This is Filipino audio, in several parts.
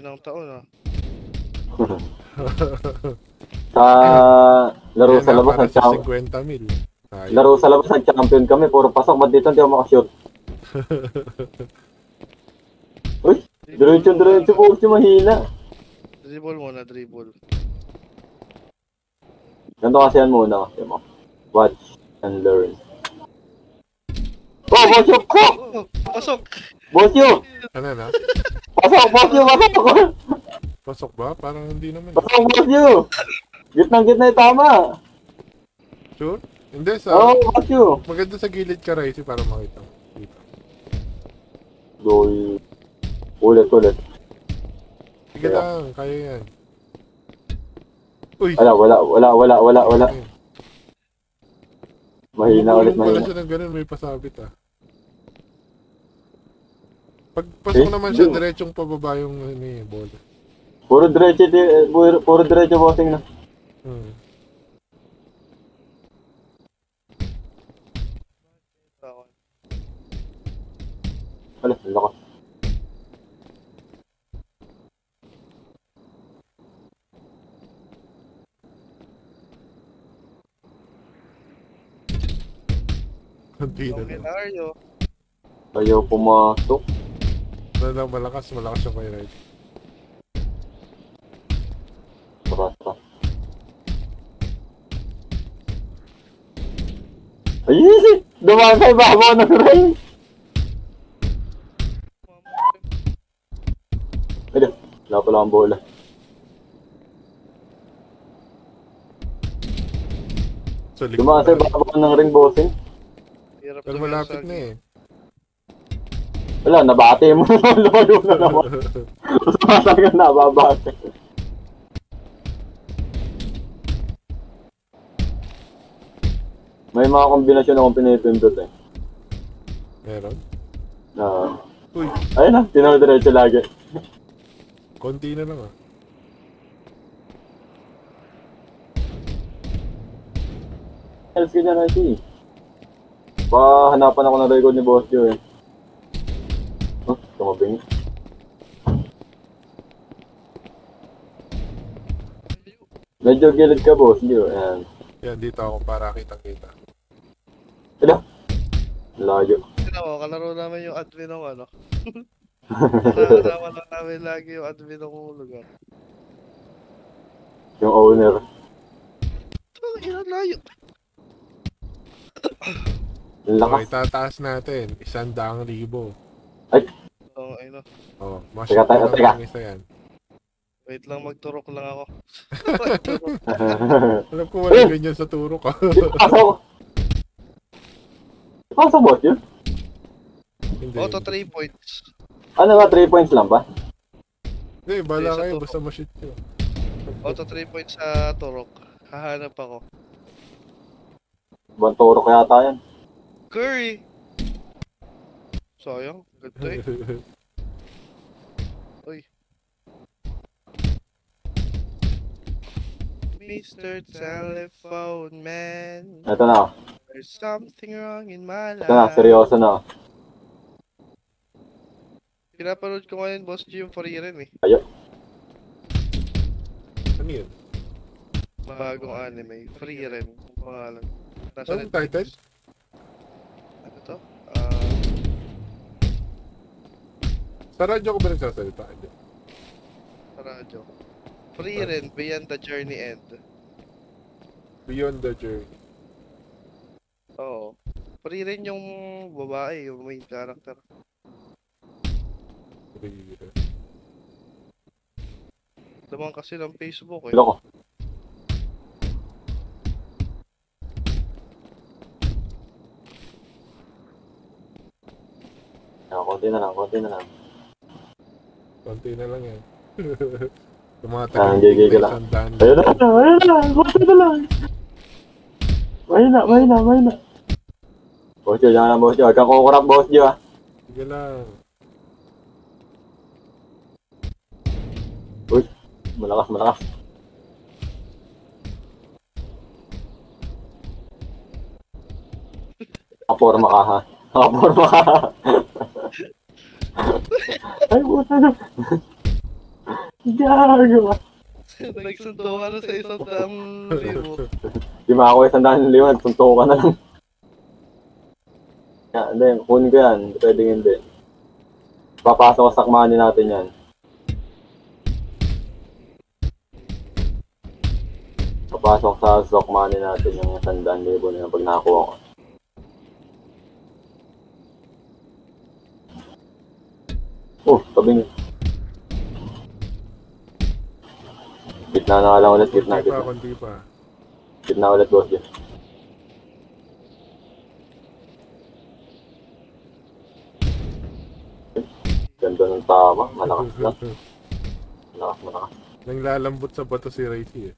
ng taon ah. Sa laro sa labas para sa nag-champion. 50,000. Laro sa labas nag-champion kami, puro pasok. Ba't dito hindi ako makashoot? Uy, diretso po si mahina. Dribble muna, dribble. Ganito kasi yan muna. Watch and learn. Oh, boss you! Oh, pasok! Boss you! Ano na? Pasok, boss you! Pasok! Pasok ba? Parang hindi naman. Pasok, boss you! Gitnang-gitna yung tama. Sure? Hindi, sa... Oo, boss you! Maganda sa gilid ka, Raisi, para makita. Dito. Doy. Ulit. Sige lang, kaya yan. Uy! Wala. Mahina ulit, Pala mahina. siya ng ganun, may pasabit ah. Pag pasok naman siya, diretsong pababa yung bola. Puro diretso bossing na. Wala, loko. Hindi na lang. Scenario. Ayaw pumasok. Malakas yung kay Ride. Tara. Ay, dumaan sa ibabaw ng rain. Ayun, wala pala ang bola. So, Dumaan sa ibabaw ng ring bossing. Hirap pero malapit na eh. Wala, nabate mo naman. Layo na naman. Sumasag na, babate. May mga kombinasyon akong pinipindot eh. Meron? Uy. Ayun na, tinawag-diretso lagi. Konti na lang ah. Else ka dyan, Raisi. Hanapan ako ng record ni Boss Joe eh. Oh, tumabing. Medyo gilid ka, Boss Joe. Ayan. Yan, dito ako para kitang-kita. Ito. Layo. Kalaro namin yung admin ng ano. Nakakalaman lang namin lagi yung admin ng lugar. Yung owner. Ito, ilang layo. Ang Okay, lakas. tataas natin. 100,000. Ay, Oo, ayun na. Oh, Teka. lang isa yan. Wait lang, magturok lang ako. Alam ko wala ganyan sa turo ka. Pasok! Pasok, Boss Joe? Hindi. Auto 3 points. Ano ba, 3 points lang ba? Hindi, bala Sa kayo. turo. Basta ma-shoot nyo. Auto 3 points sa turok. Hahanap ako. Bantoro kaya yata yan. Curry! Sayang, ganda eh. Uy. Mr. Telephone Man, Ito na. there's something wrong in my life. Ito na, seryoso na. Pinapanood ko ngayon, Boss G, yung Frieren eh. Ayo. Ano yun? Bagong anime. Frieren. Ang pangalan. Nasa Anong title? Ano to? Sa radyo ko ba nagsasalita? Hindi. Sa radyo. Frieren, Beyond the Journey End. Beyond the Journey. Oo. Frieren yung babae, yung main character. Laman kasi ng Facebook eh. Loko. Konti na lang. Konti na lang yan. Yung mga Gigil ka lang. Ayun na. Konti na lang. Mahina. Boss Joe, jangan lang, Boss Joe. Huwag kang kukurap, Boss Joe, ah. Sige lang. Uy, malakas. Nakaporma ka, ha? Ay, puta na. Gago. Nagsunto ka na sa 100,000. Di makakuha 100,000, tunto ka na lang. Yan, hindi, kunin ko yan. Pwede hindi. Papasok sa sakmanin natin yan. Papasok sa stock money natin yung 100,000 na pag nakakuha ko. Oh, tabing. Gitna na lang ulit, gitna. Kundi pa. Gitna ulit, boss. Yun. Ganda ng tama, malakas lang. Malakas. Nang lalambot sa bato si Racy eh.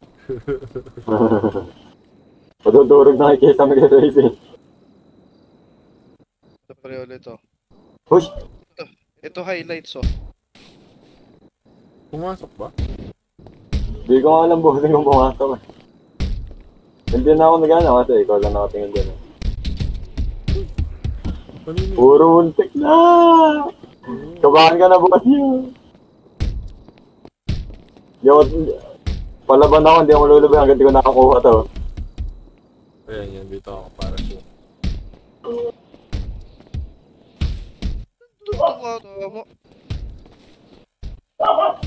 Madudurog na kay Kesa mag-race eh. Ito pre ulit oh. Hush! Ito highlights oh. Pumasok ba? Di ko nga alam bossing kung pumasok eh. Hindi na ako nag-ano kasi ikaw lang nakatingin din eh. Kanino? Puro untik na! Kabahan ka na boss niyo! Di ako, palaban ako, hindi ako lulubay hanggang di ko nakakuha to. Ayan yan, dito ako para siya. Ito nga tama.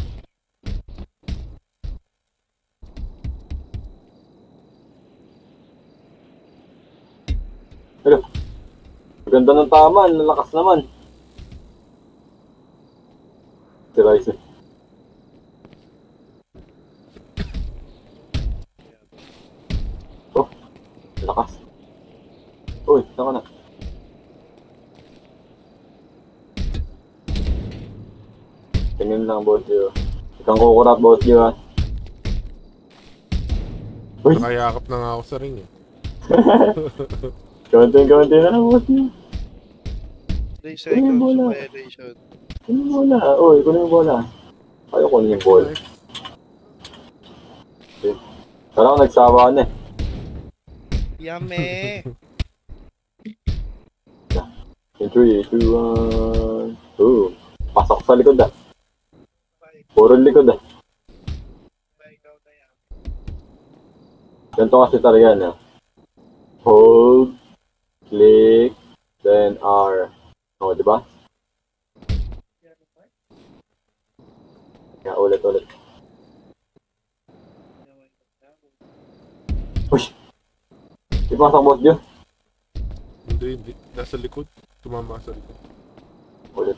Hello. Maganda ng tama, ang lalakas naman. Si Rice. Oh, lakas. Uy, saan ka na? Tingin lang, boss Gio. Ikang kukurat, boss Gio, ha? Uy, Nakayakap na nga ako sa ring eh. kaunti na lang, boss Gio. 3 Kunin yung seconds bola. violation. Kunin yung bola. Uy, kunin yung bola. Ayaw kunin yung bola. Parang nagsawa ka na eh. Yame! In 3, 2, 1, boom. Pasok sa likod ah. Puro likod ah. Ganito kasi talaga na. Hold, click, then R. O, diba? Yeah, ulit. Uy! Ipasok boss Diyo. Hindi. Nasa likod. Tumama sa likod. Ulit.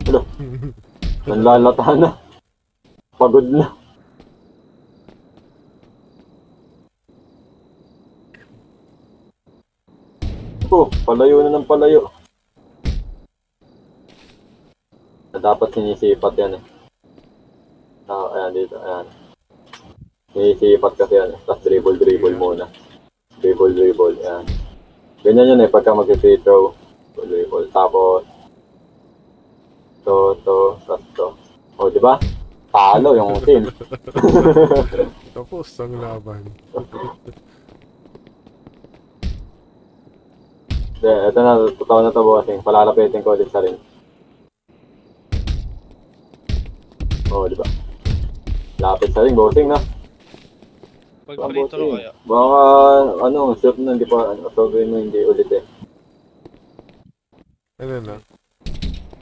Hello. Nanlalata na. Pagod na. Oh, palayo na ng palayo. Dapat sinisipat yan eh. Ayan dito, ayan. Sinisipat kasi yan eh. Tapos dribble muna. Dribble, ayan. Ganyan yan eh, pagka mag-free throw. Dribble, tapos tapos to. O, diba? Talo yung team. Tapos ang laban. Ito na, totoo na to bossing. Palalapitin ko ulit sa ring. O, diba? Lapit sa ring, bossing na. Pag free throw kaya. Baka, shoot na, hindi pa, sabihin mo hindi ulit eh. Ano na?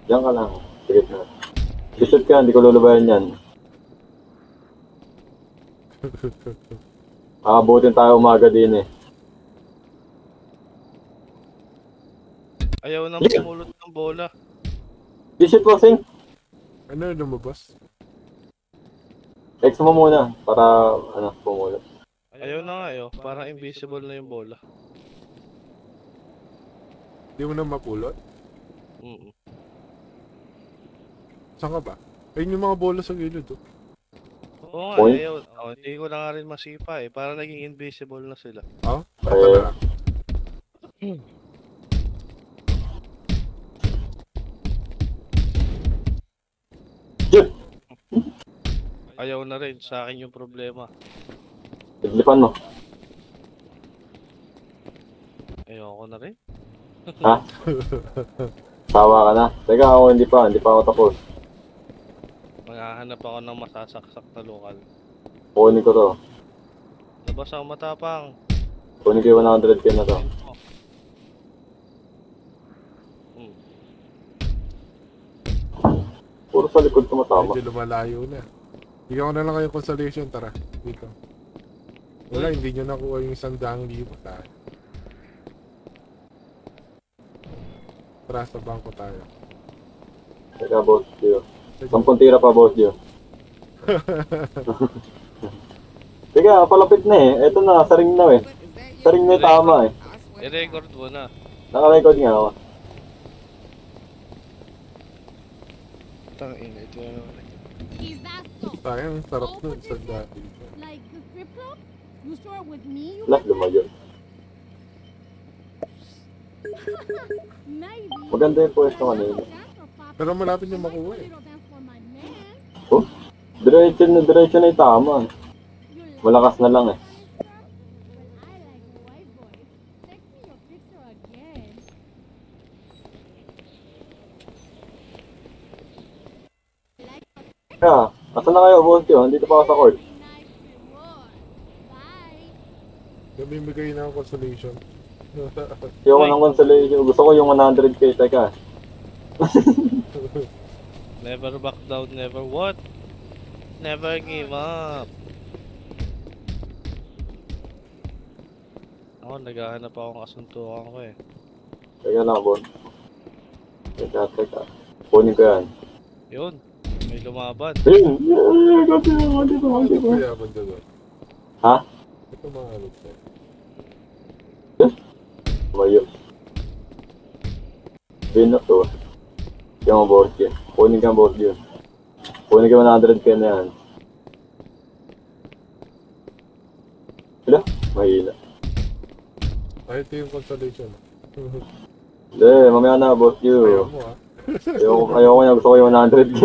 Diyan ka lang. Sige na. Shoot ka, hindi ko lulubayan yan. Abutin tayo umaga din eh. Ayaw nang pumulot ng bola. Shoot bossing. Ano lumabas? X mo muna, para, pumulot. Ayaw na nga parang invisible na yung bola. Hindi mo na mapulot? Saan ka ba? Ayun yung mga bola sa gilid oh. Oo nga, Point? ayaw. Hindi ko na nga rin masipa eh. Parang naging invisible na sila. Ah? Eh, shoot! Ayaw na rin. Sa akin yung problema. Iglipan mo. Ayoko na rin. Ha? Sawa ka na? Teka, ako hindi pa ako tapos. Maghahanap ako ng masasaksak na lokal. Kunin ko to. Labas ako matapang. Kunin ko yung 100k na to. Hmm. Puro sa likod tumatama. Medyo lumalayo na. Bigyan ko na lang kayo consolation, tara. Dito. Wala, hindi nyo nakuha yung 100,000. Tayo. Tara, sa bangko tayo. Teka, boss Gio. 10 tira pa, boss Gio. Teka, palapit na eh. Eto na, saring na eh. Saring na yung tama eh. I-record mo na. Naka-record nga ako. Tangina, ito na naman. Is that so? Sayang, sarap nun sa dati. Like the strip club? You sure it was me? You Wala, lumayo. maybe. Maganda yung pwesto kanina. Pero malapit nyo makuha eh. Oh, diretso na yung tama eh. Malakas na lang eh. Kaya, asan na kayo, boss Gio? Andito pa ako sa court. Namimigay na ang consolation. Yung ng consolation. Gusto ko yung 100k. Teka. Never back down, never what? Never give up. Ako, naghahanap akong kasuntukan ko eh. Teka lang, boss. Teka. Kunin ko yan. Yun, may lumaban. Ayun! Gati ba? Kaya ba doon? Ha? Ito mga ano ko. Mayo. Bino to. Yung board yun. Kunin ka ang board yun. Kunin ka 100k na yan. Wala? Mahina. Ay, ito yung consolation. Hindi, mamaya na, boss Ayaw you. mo ah. Ayoko niya, gusto ko yung 100k.